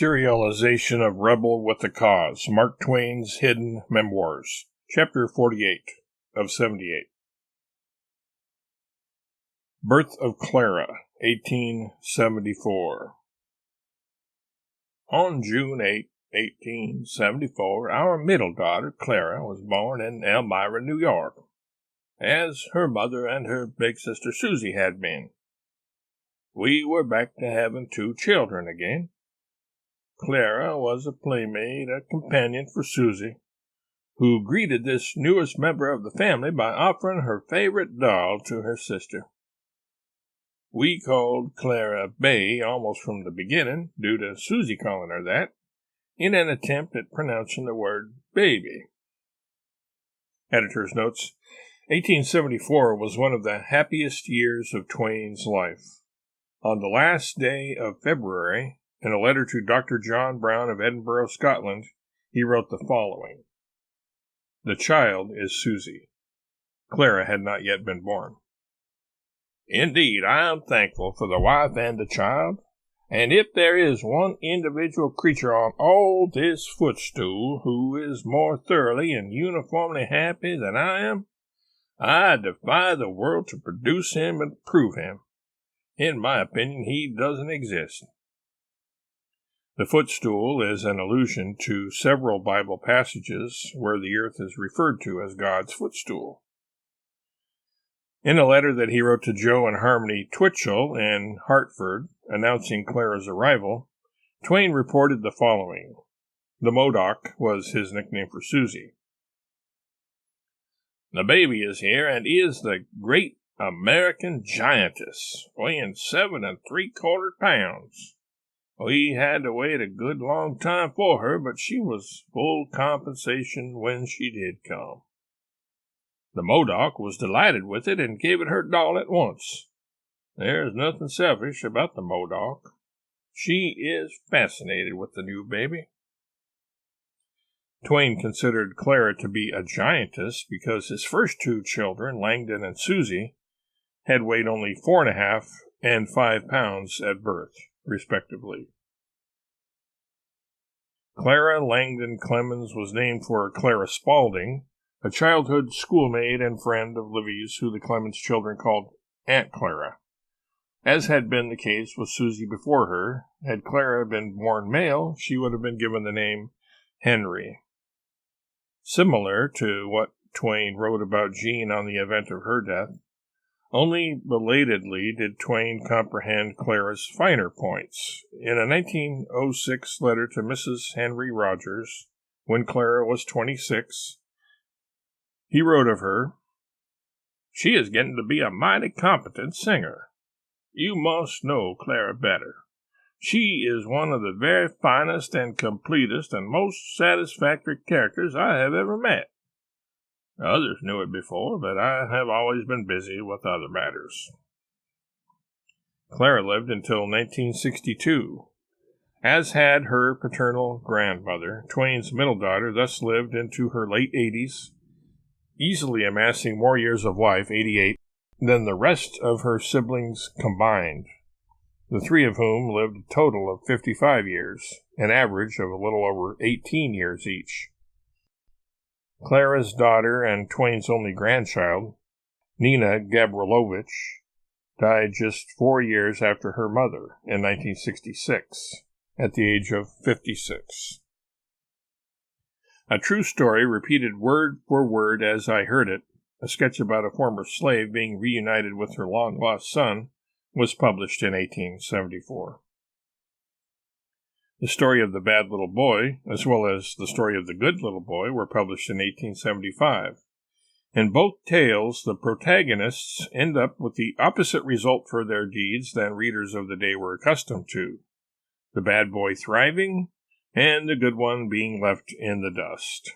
Serialization of Rebel with a Cause, Mark Twain's Hidden Memoirs, Chapter 48 of 78. Birth of Clara, 1874. On June 8, 1874, our middle daughter, Clara, was born in Elmira, New York, as her mother and her big sister Susie had been. We were back to having 2 children again. Clara was a playmate, a companion for Susie, who greeted this newest member of the family by offering her favorite doll to her sister. We called Clara Bay almost from the beginning, due to Susie calling her that, in an attempt at pronouncing the word baby. Editor's notes: 1874 was one of the happiest years of Twain's life. On the last day of February, in a letter to Dr. John Brown of Edinburgh, Scotland, he wrote the following: "The child is Susie." Clara had not yet been born. "Indeed, I am thankful for the wife and the child, and if there is one individual creature on all this footstool who is more thoroughly and uniformly happy than I am, I defy the world to produce him and prove him. In my opinion, he doesn't exist." The footstool is an allusion to several Bible passages where the earth is referred to as God's footstool. In a letter that he wrote to Joe and Harmony Twitchell in Hartford, announcing Clara's arrival, Twain reported the following. The Modoc was his nickname for Susie. "The baby is here, and is the great American giantess, weighing 7 3/4 pounds. We had to wait a good long time for her, but she was full compensation when she did come. The Modoc was delighted with it and gave it her doll at once. There's nothing selfish about the Modoc. She is fascinated with the new baby." Twain considered Clara to be a giantess because his first 2 children, Langdon and Susie, had weighed only 4.5 and 5 pounds at birth, respectively. Clara Langdon Clemens was named for Clara Spaulding, a childhood schoolmate and friend of Livy's who the Clemens children called Aunt Clara. As had been the case with Susie before her, had Clara been born male, she would have been given the name Henry. Similar to what Twain wrote about Jean on the event of her death, only belatedly did Twain comprehend Clara's finer points. In a 1906 letter to Mrs. Henry Rogers, when Clara was 26, he wrote of her, "She is getting to be a mighty competent singer. You must know Clara better. She is one of the very finest and completest and most satisfactory characters I have ever met. Others knew it before, but I have always been busy with other matters." Clara lived until 1962. As had her paternal grandmother, Twain's middle daughter thus lived into her late 80s, easily amassing more years of life, 88, than the rest of her siblings combined, the 3 of whom lived a total of 55 years, an average of a little over 18 years each. Clara's daughter and Twain's only grandchild, Nina Gabrilowicz, died just 4 years after her mother in 1966, at the age of 56. A true story repeated word for word as I heard it, a sketch about a former slave being reunited with her long-lost son, was published in 1874. The story of the bad little boy, as well as the story of the good little boy, were published in 1875. In both tales, the protagonists end up with the opposite result for their deeds than readers of the day were accustomed to, the bad boy thriving, and the good one being left in the dust.